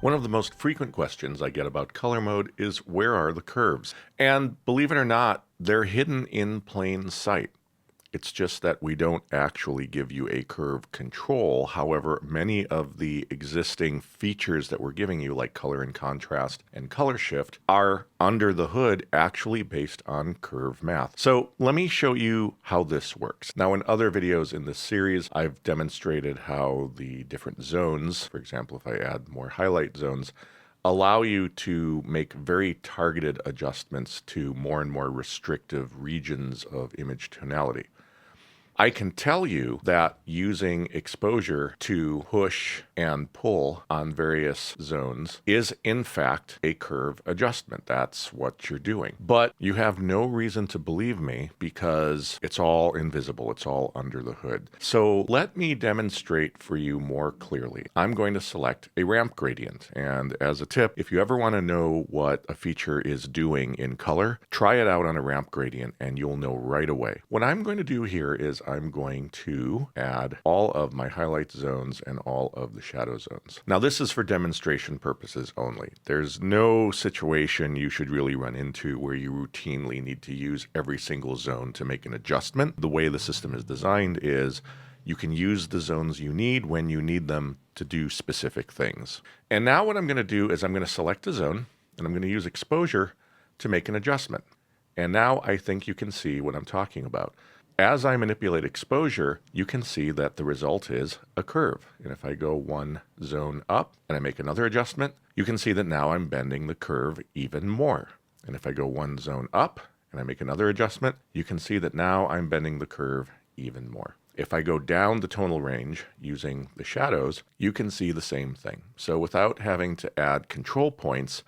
One of the most frequent questions I get about color mode is where are the curves? And believe it or not, they're hidden in plain sight. It's just that we don't actually give you a curve control. However, many of the existing features that we're giving you, like color and contrast and color shift, are under the hood actually based on curve math. So let me show you how this works. Now, in other videos in this series, I've demonstrated how the different zones, for example, if I add more highlight zones, allow you to make very targeted adjustments to more and more restrictive regions of image tonality. I can tell you that using exposure to push and pull on various zones is in fact a curve adjustment. That's what you're doing. But you have no reason to believe me because it's all invisible. It's all under the hood. So let me demonstrate for you more clearly. I'm going to select a ramp gradient. And as a tip, if you ever want to know what a feature is doing in color, try it out on a ramp gradient and you'll know right away. What I'm going to do here is I'm going to add all of my highlight zones and all of the shadow zones. Now, this is for demonstration purposes only. There's no situation you should really run into where you routinely need to use every single zone to make an adjustment. The way the system is designed is you can use the zones you need when you need them to do specific things. And now what I'm going to do is I'm going to select a zone and I'm going to use exposure to make an adjustment. And now I think you can see what I'm talking about. As I manipulate exposure, you can see that the result is a curve. And if I go one zone up and I make another adjustment, you can see that now I'm bending the curve even more. And if I go one zone up and I make another adjustment, you can see that now I'm bending the curve even more. If I go down the tonal range using the shadows, you can see the same thing. So without having to add control points,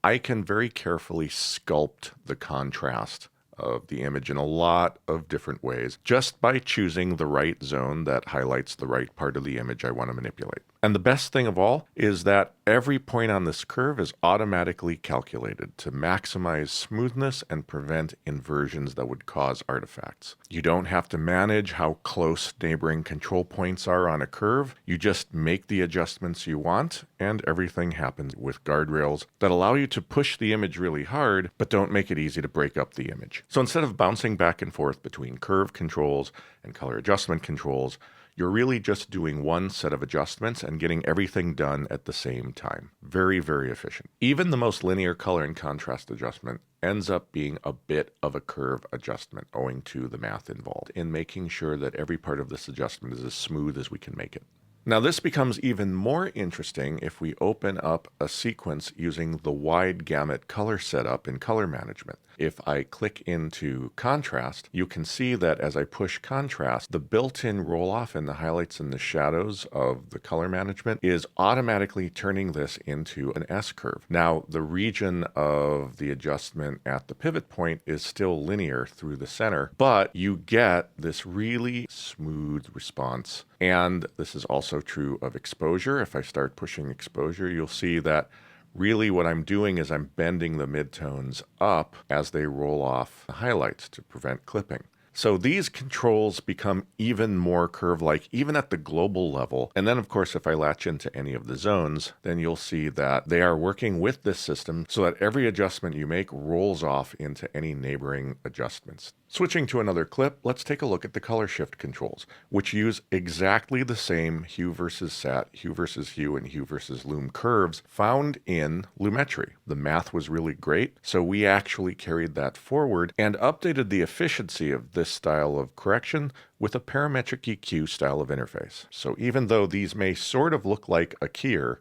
I can very carefully sculpt the contrast of the image in a lot of different ways, just by choosing the right zone that highlights the right part of the image I want to manipulate. And the best thing of all is that every point on this curve is automatically calculated to maximize smoothness and prevent inversions that would cause artifacts. You don't have to manage how close neighboring control points are on a curve. You just make the adjustments you want, and everything happens with guardrails that allow you to push the image really hard, but don't make it easy to break up the image. So instead of bouncing back and forth between curve controls and color adjustment controls, you're really just doing one set of adjustments and getting everything done at the same time. Very, very efficient. Even the most linear color and contrast adjustment ends up being a bit of a curve adjustment owing to the math involved in making sure that every part of this adjustment is as smooth as we can make it. Now, this becomes even more interesting if we open up a sequence using the wide gamut color setup in color management. If I click into contrast, you can see that as I push contrast, the built-in roll-off in the highlights and the shadows of the color management is automatically turning this into an S-curve. Now, the region of the adjustment at the pivot point is still linear through the center, but you get this really smooth response. And this is also true of exposure. If I start pushing exposure, you'll see that really what I'm doing is I'm bending the midtones up as they roll off the highlights to prevent clipping. So these controls become even more curve-like, even at the global level. And then, of course, if I latch into any of the zones, then you'll see that they are working with this system so that every adjustment you make rolls off into any neighboring adjustments. Switching to another clip, let's take a look at the color shift controls, which use exactly the same hue versus sat, hue versus hue, and hue versus lume curves found in Lumetri. The math was really great, so we actually carried that forward and updated the efficiency of this style of correction with a parametric EQ style of interface. So even though these may sort of look like a keyer,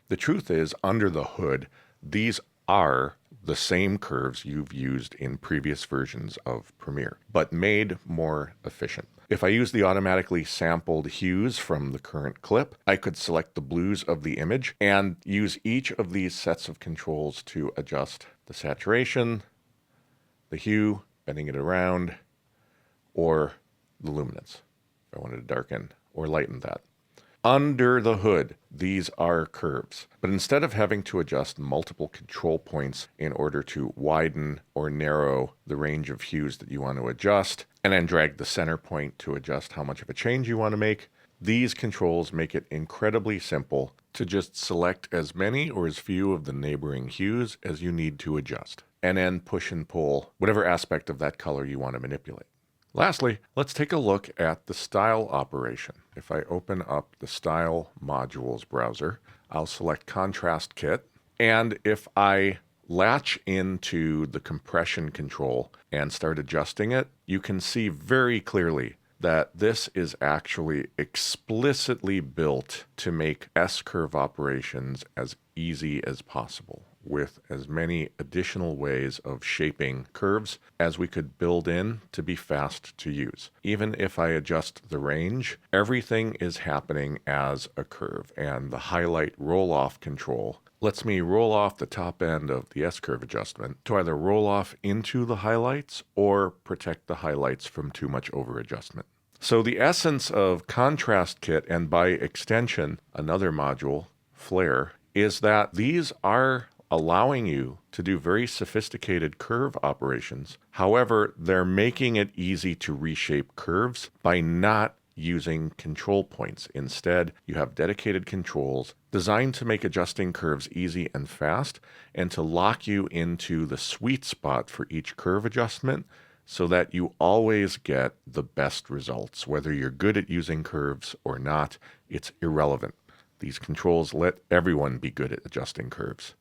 the truth is, under the hood, these are the same curves you've used in previous versions of Premiere, but made more efficient. If I use the automatically sampled hues from the current clip, I could select the blues of the image and use each of these sets of controls to adjust the saturation, the hue, bending it around, or the luminance, if I wanted to darken or lighten that. Under the hood, these are curves. But instead of having to adjust multiple control points in order to widen or narrow the range of hues that you want to adjust, and then drag the center point to adjust how much of a change you want to make, These controls make it incredibly simple to just select as many or as few of the neighboring hues as you need to adjust, and then push and pull whatever aspect of that color you want to manipulate. Lastly, let's take a look at the style operation. If I open up the Style Modules browser, I'll select Contrast Kit, and if I latch into the compression control and start adjusting it, you can see very clearly that this is actually explicitly built to make S-curve operations as easy as possible, with as many additional ways of shaping curves as we could build in to be fast to use. Even if I adjust the range, everything is happening as a curve, and the highlight roll-off control lets me roll off the top end of the S-curve adjustment to either roll off into the highlights or protect the highlights from too much over-adjustment. So the essence of Contrast Kit, and by extension another module, Flare, is that these are allowing you to do very sophisticated curve operations. However, they're making it easy to reshape curves by not using control points. Instead, you have dedicated controls designed to make adjusting curves easy and fast, and to lock you into the sweet spot for each curve adjustment so that you always get the best results. Whether you're good at using curves or not, it's irrelevant. These controls let everyone be good at adjusting curves.